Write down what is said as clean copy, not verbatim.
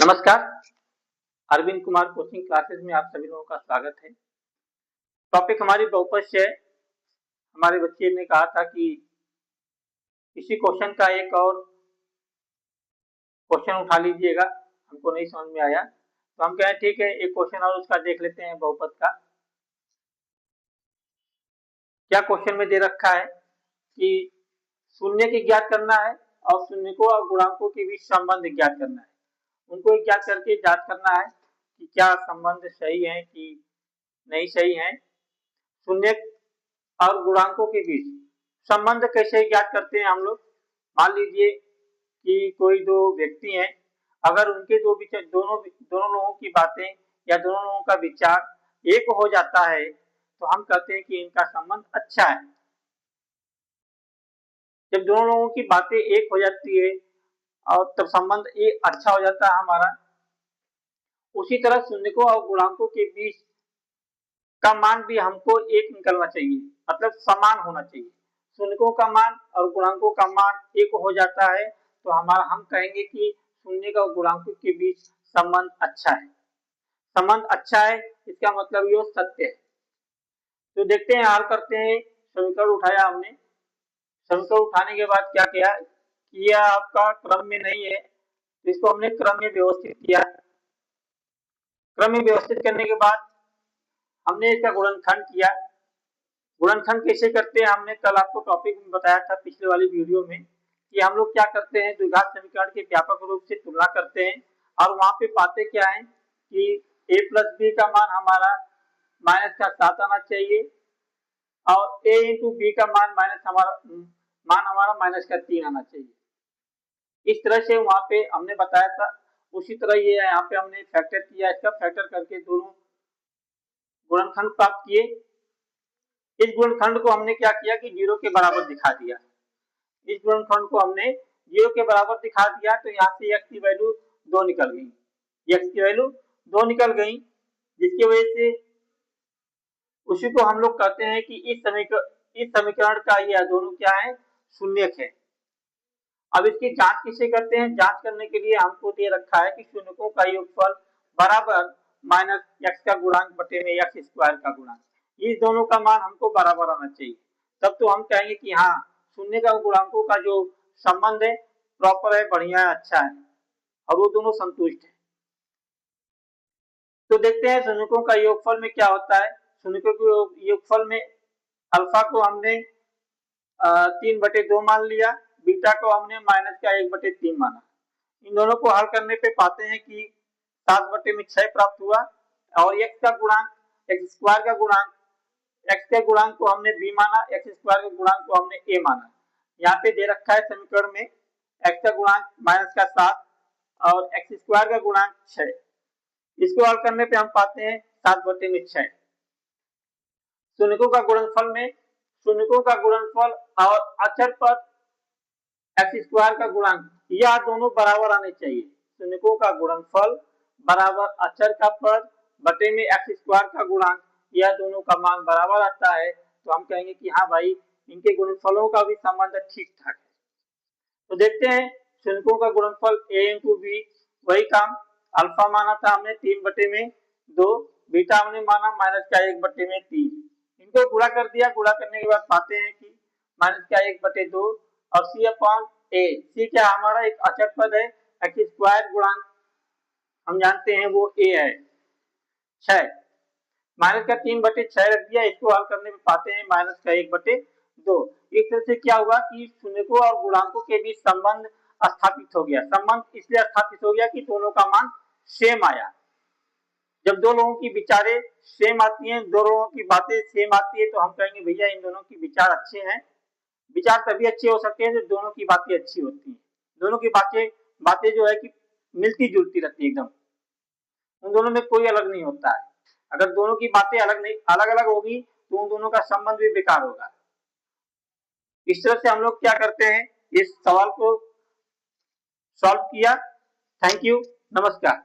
नमस्कार। Arvind Kumar coaching classes में आप सभी लोगों का स्वागत है। टॉपिक हमारी बहुपद से है। हमारे बच्चे ने कहा था कि इसी क्वेश्चन का एक और क्वेश्चन उठा लीजिएगा, हमको नहीं समझ में आया तो हम कहें ठीक है एक क्वेश्चन और उसका देख लेते हैं बहुपद का। क्या क्वेश्चन में दे रखा है कि शून्य की ज्ञात करना है और शून्यकों और गुणांकों के बीच संबंध ज्ञात करना है। उनको ज्ञात करके जांच करना है कि क्या संबंध सही है कि नहीं सही है। शून्य और गुणांकों के बीच संबंध कैसे ज्ञात करते हैं हम लोग। मान लीजिए कि कोई दो व्यक्ति हैं, अगर उनके दोनों लोगों की बातें या दोनों लोगों का विचार एक हो जाता है तो हम कहते हैं कि इनका संबंध अच्छा है। जब दोनों लोगों की बातें एक हो जाती है और तब संबंध एक अच्छा हो जाता है हमारा। उसी तरह शून्यकों और गुणांकों के बीच का मान भी हमको एक निकलना चाहिए, मतलब समान होना चाहिए। शून्यकों का मान और गुणांकों का मान एक हो जाता है तो हम कहेंगे कि शून्य और गुणांकों के बीच संबंध अच्छा है। संबंध अच्छा है इसका मतलब ये सत्य है। तो देखते हैं, हल करते हैं। समीकरण उठाया हमने। समीकरण उठाने के बाद क्या किया कि यह आपका क्रम में नहीं है, इसको हमने क्रम में व्यवस्थित किया। क्रम में व्यवस्थित करने के बाद हमने इसका गुणनखंड किया। गुणनखंड कैसे करते हैं हमने कल आपको टॉपिक में बताया था पिछले वाली वीडियो में कि हम लोग क्या करते हैं, द्विघात समीकरण के व्यापक रूप से तुलना करते हैं और वहां पे पाते क्या है कि a प्लस बी का मान हमारा -7 आना चाहिए और a इंटू बी का मान हमारा -3 आना चाहिए। इस तरह से वहां पे हमने बताया था। उसी तरह ये यहाँ पे हमने फैक्टर किया, इसका फैक्टर करके दोनों गुणनखंड प्राप्त किए। इस गुणनखंड को हमने क्या किया कि 0 के बराबर दिखा दिया। इस गुणनखंड को हमने 0 के बराबर दिखा दिया तो यहाँ से x की वैल्यू 2 निकल गई। x की वैल्यू 2 निकल गई, जिसकी वजह से उसी को हम लोग कहते हैं कि इस समीकरण का ये दोनों क्या है, शून्यक है। अब इसकी जांच किसे करते हैं। जांच करने के लिए हमको दे रखा है कि शून्यकों का योगफल बराबर -x का गुणांक बटे में x स्क्वायर का गुणांक। इस दोनों का मान हमको बराबर आना चाहिए, तब तो हम कहेंगे कि हाँ शून्य का गुणांकों का जो संबंध है प्रॉपर है, बढ़िया है, अच्छा है और वो दोनों संतुष्ट है। तो देखते हैं शून्यकों का योगफल में क्या होता है। शून्यकों के योगफल में अल्फा को हमने 3/2 मान लिया, बीटा को हमने -1/3 माना। इन दोनों को हल करने पे पाते हैं कि 7/6 प्राप्त हुआ और x का गुणांक, x स्क्वायर का गुणांक, x के गुणांक को हमने b माना, x स्क्वायर के गुणांक को हमने a माना। यहाँ पे दे रखा है समीकरण में x का गुणांक -7 और x स्क्वायर का गुणांक 6। इसको हल करने पे हम पाते हैं 7/6। शून्यकों का गुणनफल में शून्यकों का गुणनफल और अचर पद x स्क्वायर का गुणांक यह दोनों बराबर आने चाहिए। शून्यकों का गुणनफल बराबर अचर का पद बटे में x स्क्वायर का गुणांक, यह दोनों का मान बराबर आता है तो हम कहेंगे कि हाँ भाई इनके गुणनफलों का भी संबंध ठीक ठाक है। तो देखते हैं शून्यकों का गुणनफल a इंटू बी, वही काम। अल्फा माना था हमने 3/2, बीटा हमने माना -1/3। इनको गुणा कर दिया। गुणा करने के बाद पाते हैं कि -1/2 और c/a। c क्या हमारा एक अचर पद है, x स्क्वायर गुणांक हम जानते हैं वो a है 6। -3/6 रख दिया। इसको हल करने में पाते हैं -1/2। इस तरह से क्या हुआ कि शून्यकों और गुणांकों के बीच संबंध स्थापित हो गया। संबंध इसलिए स्थापित हो गया कि दोनों का मान सेम आया। जब दो लोगों की विचारें सेम आती हैं, दो लोगों की बातें सेम आती है तो हम कहेंगे भैया इन दोनों की विचार अच्छे हैं। विचार तभी अच्छे हो सकते हैं जब दोनों की बातें अच्छी होती हैं। दोनों की बातें जो है कि मिलती जुलती रहती है एकदम, उन दोनों में कोई अलग नहीं होता है। अगर दोनों की बातें अलग अलग होगी तो उन दोनों का संबंध भी बेकार होगा। इस तरह से हम लोग क्या करते हैं, इस सवाल को सॉल्व किया। थैंक यू, नमस्कार।